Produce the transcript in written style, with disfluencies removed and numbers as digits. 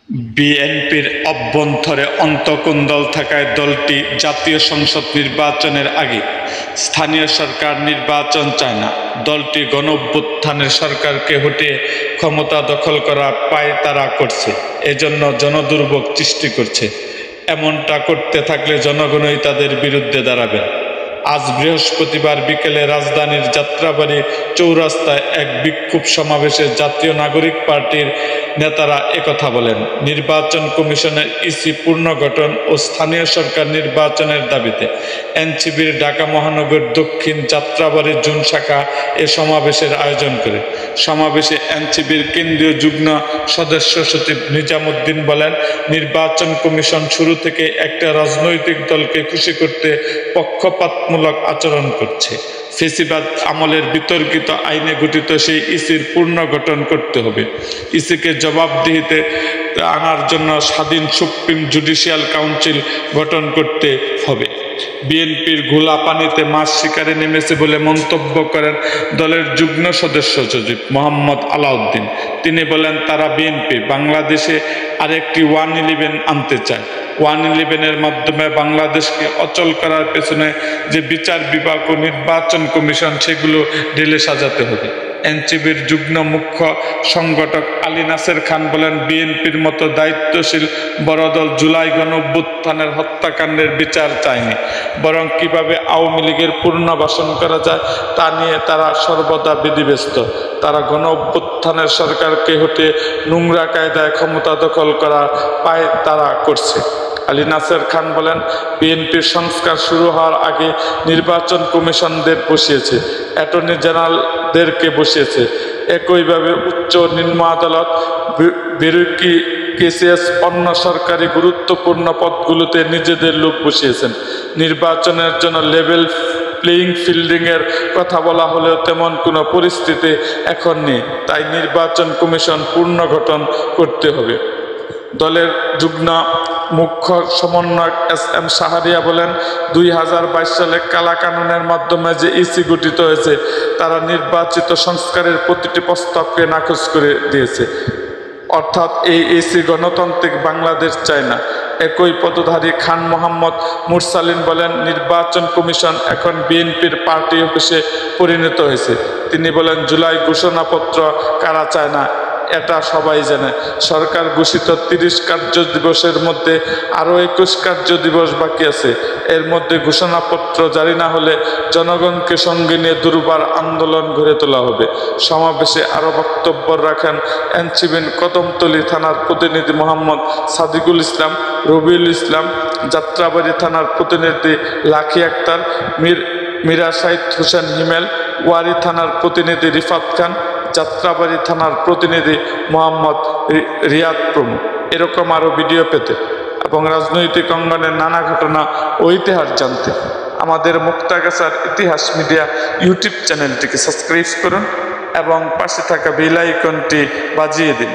বিএনপির অভ্যন্তরে অন্তর্কোন্দল থাকায় দলটি জাতীয় সংসদ নির্বাচনের আগে স্থানীয় সরকার নির্বাচন চায় না। দলটি গণঅভ্যুত্থানের সরকারকে হটিয়ে ক্ষমতা দখল করা পায়তারা করছে, এজন্য জনদুর্ভোগ সৃষ্টি করছে। এমনটা করতে থাকলে জনগণই তাদের বিরুদ্ধে দাঁড়াবে। আজ বৃহস্পতিবার বিকেলে রাজধানীর যাত্রাবাড়ী চৌরাস্তায় এক বিক্ষোভ সমাবেশে জাতীয় নাগরিক পার্টির নেতারা একথা বলেন। নির্বাচন কমিশনের ইসি পুনর্গঠন ও স্থানীয় সরকার নির্বাচনের দাবিতে এনসিপির ঢাকা মহানগর দক্ষিণ যাত্রাবাড়ী জোন শাখা এ সমাবেশের আয়োজন করে। সমাবেশে এনসিপির কেন্দ্রীয় যুগ্ম সদস্য সচিব নিজামুদ্দিন বলেন, নির্বাচন কমিশন শুরু থেকে একটা রাজনৈতিক দলকে খুশি করতে পক্ষপাতমূলক আচরণ করছে। ফেসিবাদ আমলের বিতর্কিত আইনে গঠিত সেই ইসির পুনর্গঠন করতে হবে। ইসিকে জবাবদিহিতে আনার জন্য স্বাধীন সুপ্রিম জুডিশিয়াল কাউন্সিল গঠন করতে হবে। বিএনপির ঘোলা পানিতে মাছ শিকারে নেমেছে বলে মন্তব্য করেন দলের যুগ্ম সদস্য সচিব মোহাম্মদ আলাউদ্দিন। তিনি বলেন, তারা বিএনপি বাংলাদেশে আরেকটি 111 আনতে চায়। 111-এর মাধ্যমে বাংলাদেশকে অচল করার পেছনে যে বিচার বিভাগ ও নির্বাচন কমিশন, সেগুলো ঢেলে সাজাতে হবে। এনসিপির যুগ্ম মুখ্য সংগঠক আলী নাসের খান বলেন, বিএনপির মতো দায়িত্বশীল বড় দল জুলাই গণঅভ্যুত্থানের হত্যাকাণ্ডের বিচার চায়নি, বরং কিভাবে আওয়ামী লীগের পুনর্বাসন করা যায় তা নিয়ে তারা সর্বদা বিধিব্যস্ত। তারা গণঅভ্যুত্থানের সরকারকে হটিয়ে নোংরা কায়দায় ক্ষমতা দখল করা পায়তারা করছে। আলী নাসের খান বলেন, বিএনপির সংস্কার শুরু হওয়ার আগে নির্বাচন কমিশনদের বসিয়েছে, অ্যাটর্নি জেনারেলদেরকে বসিয়েছে। একইভাবে উচ্চ ও নিম্ন আদালত, বিউরোক্রেসিস, অন্য সরকারি গুরুত্বপূর্ণ পদগুলোতে নিজেদের লোক বসিয়েছেন। নির্বাচনের জন্য লেভেল প্লেইং ফিল্ডিংয়ের কথা বলা হলেও তেমন কোনো পরিস্থিতি এখন নেই। তাই নির্বাচন কমিশন পুনর্গঠন করতে হবে। দলের যুগ্ম মুখ্য সমন্বয়ক এস.এম. শাহরিয়া বলেন, 2022 সালে কালা কানুনের মাধ্যমে যে ইসি গঠিত হয়েছে, তারা নির্বাচিত সংস্কারের প্রতিটি প্রস্তাবকে নাকচ করে দিয়েছে। অর্থাৎ এই ইসি গণতান্ত্রিক বাংলাদেশ চায় না। একই পদধারী খান মোহাম্মদ মুরসালিন বলেন, নির্বাচন কমিশন এখন বিএনপির পার্টি অফিসে পরিণত হয়েছে। তিনি বলেন, জুলাই ঘোষণাপত্র কারা চায় না এটা সবাই জানে। সরকার ঘোষিত 30 কার্য দিবসের মধ্যে আরও 21 কার্য দিবস বাকি আছে। এর মধ্যে ঘোষণাপত্র জারি না হলে জনগণকে সঙ্গে নিয়ে দুর্বার আন্দোলন গড়ে তোলা হবে। সমাবেশে আরও বক্তব্য রাখেন এনসিপির কদমতলী থানার প্রতিনিধি মোহাম্মদ সাদিকুল ইসলাম, রবিউল ইসলাম, যাত্রাবাড়ী থানার প্রতিনিধি লাখি আক্তার, মীরা সাইদ হোসেন হিমেল, ওয়ারী থানার প্রতিনিধি রিফাত খান, যাত্রাবাড়ী থানার প্রতিনিধি মোহাম্মদ রিয়াদ প্রমুখ। এরকম আরও ভিডিও পেতে এবং রাজনৈতিক অঙ্গনের নানা ঘটনা ও ইতিহাস জানতে আমাদের মুক্তাগাছার ইতিহাস মিডিয়া ইউটিউব চ্যানেলটিকে সাবস্ক্রাইব করুন এবং পাশে থাকা বেল আইকনটি বাজিয়ে দিন।